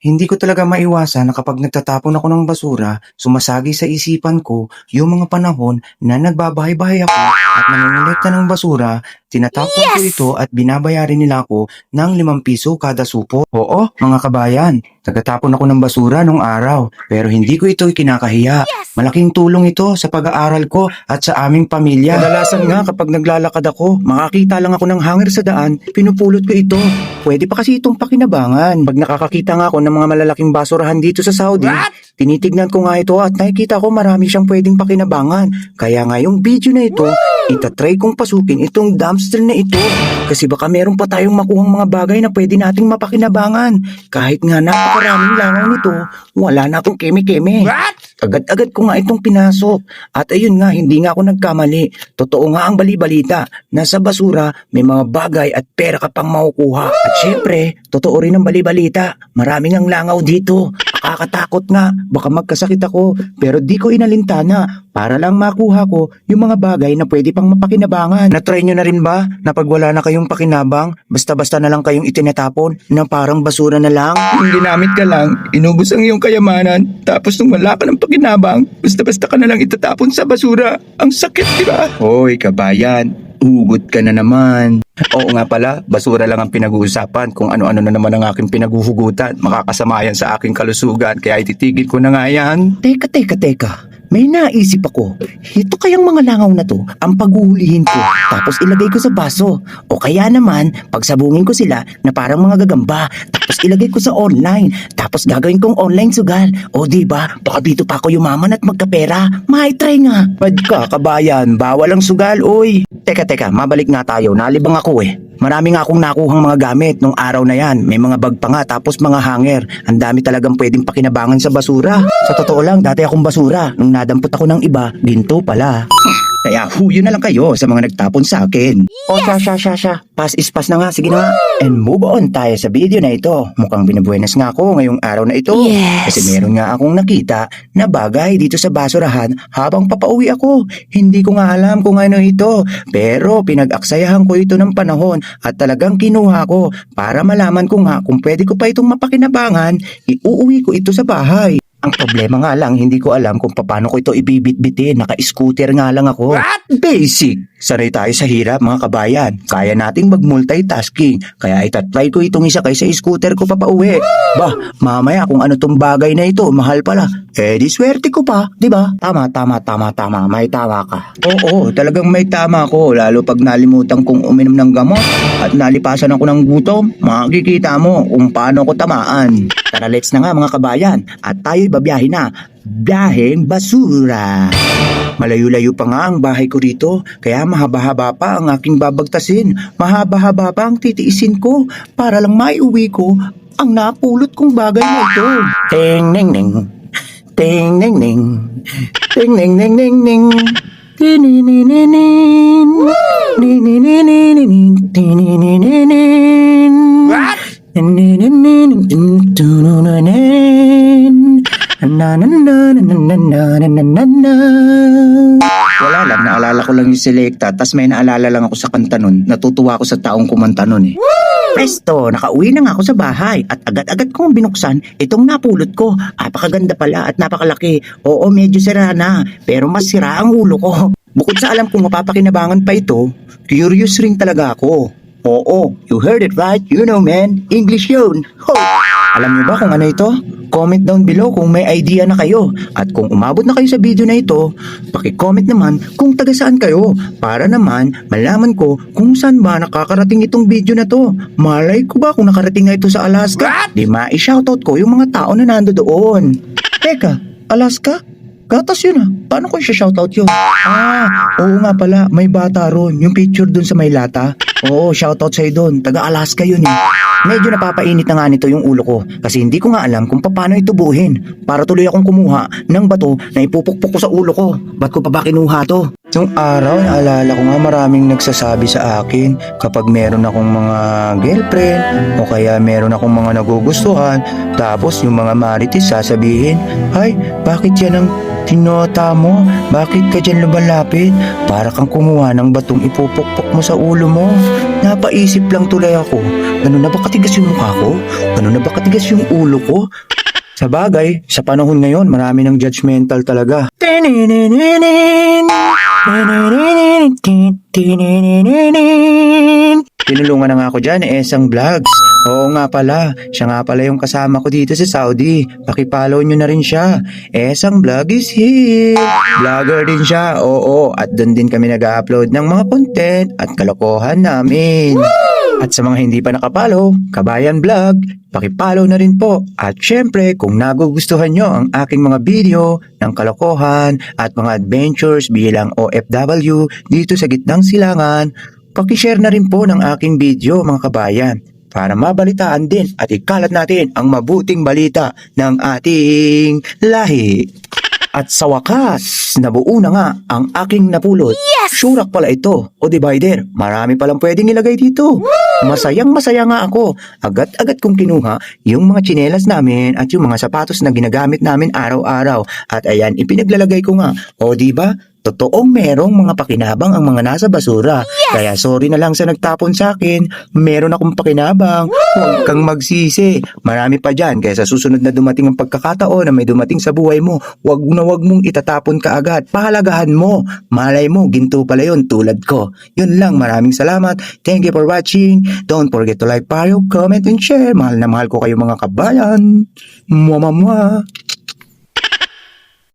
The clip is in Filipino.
Hindi ko talaga maiwasan na kapag nagtatapon ako ng basura, sumasagi sa isipan ko yung mga panahon na nagbabahay-bahay ako at nangungulekta ng basura, tinatapon ko ito at binabayarin nila ako ng 5 piso kada supo. Oo, mga kabayan, nagtatapon ako ng basura nung araw pero hindi ko ito kinakahiya. Malaking tulong ito sa pag-aaral ko at sa aming pamilya. Kadalasan nga kapag naglalakad ako, makakita lang ako ng hanger sa daan, pinupulot ko ito. Pwede pa kasi itong pakinabangan. Pag nakakakita nga ako ng mga malalaking basurahan dito sa Saudi, tinitignan ko nga ito at nakikita ko marami siyang pwedeng pakinabangan. Kaya nga yung video na ito, itatry kong pasukin itong dumpster na ito. Kasi baka meron pa tayong makuhang mga bagay na pwede nating mapakinabangan. Kahit nga napakaraming langaw nito, wala na akong keme-keme. Agad-agad ko nga itong pinasok. At ayun nga, hindi nga ako nagkamali. Totoo nga ang bali-balita na sa basura may mga bagay at pera ka pang makukuha. At syempre, totoo rin ang bali-balita. Maraming ang langaw dito. Nakakatakot nga, baka magkasakit ako. Pero di ko inalintana para lang makuha ko yung mga bagay na pwede pang mapakinabangan. Na-try nyo na rin ba na pag wala na kayong pakinabang, basta-basta na lang kayong itinatapon na parang basura na lang? Kung ginamit ka lang, inubos ang iyong kayamanan, tapos nung wala ka ng pakinabang, basta-basta ka na lang itatapon sa basura. Ang sakit, di ba? Hoy, kabayan, ugot ka na naman. Oo nga pala, basura lang ang pinag-uusapan. Kung ano-ano na naman ang aking pinaguhugutan, makakasama yan sa aking kalusugan, kaya ititigil ko na nga yan. Teka. May naisip ako, ito kayang mga langaw na to ang paghuhulihin ko tapos ilagay ko sa baso. O kaya naman, pagsabungin ko sila na parang mga gagamba tapos ilagay ko sa online tapos gagawin kong online sugal. O diba, baka dito pa ako yumaman at magkapera. Try nga. Bad ka, kabayan, bawal ang sugal, oy. Teka, mabalik nga tayo, nalibang ako eh. Marami nga akong nakuhang mga gamit nung araw na yan. May mga bag pa nga tapos mga hanger. Ang dami talagang pwedeng pakinabangan sa basura. Sa totoo lang, dati akong basura. Nung nadampot ako ng iba, ginto pala. Kaya huyo na lang kayo sa mga nagtapon sa akin. O siya. Pass is pass na nga, sige na nga. And move on tayo sa video na ito. Mukhang binubuenas nga ako ngayong araw na ito. Kasi meron nga akong nakita na bagay dito sa basurahan habang papauwi ako. Hindi ko nga alam kung ano ito. Pero pinag-aksayahan ko ito ng panahon at talagang kinuha ko para malaman ko nga kung pwede ko pa itong mapakinabangan, iuuwi ko ito sa bahay. Ang problema nga lang, hindi ko alam kung paano ko ito ibibit-bitin. Naka-scooter nga lang ako. What? Basic! Sanay tayo sa hirap, mga kabayan. Kaya nating mag-multitasking. Kaya itatry ko itong isa kaysa scooter ko papauwi. Bah, mamaya kung ano tong bagay na ito, mahal pala. Di swerte ko pa, di ba? Tama. May tama ka. Oo, talagang may tama ko. Lalo pag nalimutan kong uminom ng gamot at nalipasan ako ng gutom, makikita mo kung paano ko tamaan. Tara, let's na nga mga kabayan. At tayo'y babiyahe na. Biyaheng basura. Malayo-layo pa nga ang bahay ko rito, kaya mahaba-haba pa ang aking babagtasin. Mahaba-haba pa ang titiisin ko para lang maiuwi ko ang napulot kong bagay na ito. Ting-ning-ning. Ting-ning-ning. Ting-ning-ning-ning-ning. Tin-nin-nin-nin. Nin-nin-nin-nin. Tin-nin-nin-nin. What? Wala lang, naalala ko lang yung Selecta, tas may naalala lang ako sa kanta nun. Natutuwa ako sa taong kumanta nun eh. Presto, nakauwi na nga ako sa bahay at agad-agad kong binuksan itong napulot ko. Napakaganda pala at napakalaki. Oo, medyo sira na, pero mas sira ang ulo ko. Bukod sa alam kong mapapakinabangan pa ito, curious rin talaga ako. Oo, you heard it right, you know man, English yun. Ho! Alam niyo ba kung ano ito? Comment down below kung may idea na kayo. At kung umabot na kayo sa video na ito, paki-comment naman kung taga saan kayo. Para naman malaman ko kung saan ba nakakarating itong video na to. Malay ko ba kung nakarating na ito sa Alaska? Di ma-shoutout ko yung mga tao na nando doon. Teka, Alaska? Gatas yun ah. Paano ko i-shoutout yun? Oo nga pala, may bata ron. Yung picture dun sa may lata. Oo, shoutout sa'yo dun. Taga Alaska yun eh. Medyo napapainit na nga nito yung ulo ko kasi hindi ko nga alam kung paano ito buuhin. Para tuloy akong kumuha ng bato na ipupukpok ko sa ulo ko. Ba't ko pa ba kinuha to? Nung araw, naalala ko nga maraming nagsasabi sa akin kapag meron akong mga girlfriend o kaya meron akong mga nagugustuhan, tapos yung mga marites sasabihin, "Ay, bakit yan ang tinota mo? Bakit ka dyan lumalapit? Para kang kumuha ng batong ipupukpok mo sa ulo mo." Napaisip lang tuloy ako, Ganun na ba katigas yung mukha ko? Ganun na ba katigas yung ulo ko? Sa bagay, sa panahon ngayon, marami ng judgmental talaga. Tinulungan na nga ako dyan, Esang Vlogs. Oo nga pala, siya nga pala yung kasama ko dito sa Saudi. Pakipollow nyo na rin siya. Esang Vlog is here. Vlogger din siya, oo. At doon din kami nag-upload ng mga content at kalokohan namin. At sa mga hindi pa nakapollow, Kabayan Vlog, pakipollow na rin po. At syempre, kung nagugustuhan nyo ang aking mga video ng kalokohan at mga adventures bilang OFW dito sa gitnang silangan, pakishare na rin po ng aking video mga kabayan para mabalitaan din at ikalat natin ang mabuting balita ng ating lahi. At sa wakas, nabuo na nga ang aking napulot. Yes! Surak pala ito, o divider. Marami palang pwedeng ilagay dito. Masayang masaya nga ako. Agad-agad kong kinuha yung mga tsinelas namin at yung mga sapatos na ginagamit namin araw-araw. At ayan, ipinaglalagay ko nga. O diba? Totoong merong mga pakinabang ang mga nasa basura. Yes! Kaya sorry na lang sa nagtapon sa akin. Meron akong pakinabang. Huwag kang magsisi. Marami pa dyan. Kaya sa susunod na dumating ang pagkakataon na may dumating sa buhay mo, wag mong itatapon ka agad. Pahalagahan mo. Malay mo, ginto pala yun tulad ko. Yun lang, maraming salamat. Thank you for watching. Don't forget to like, follow, comment, and share. Mahal na mahal ko kayo mga kabayan. Mwah, mwah, mwah.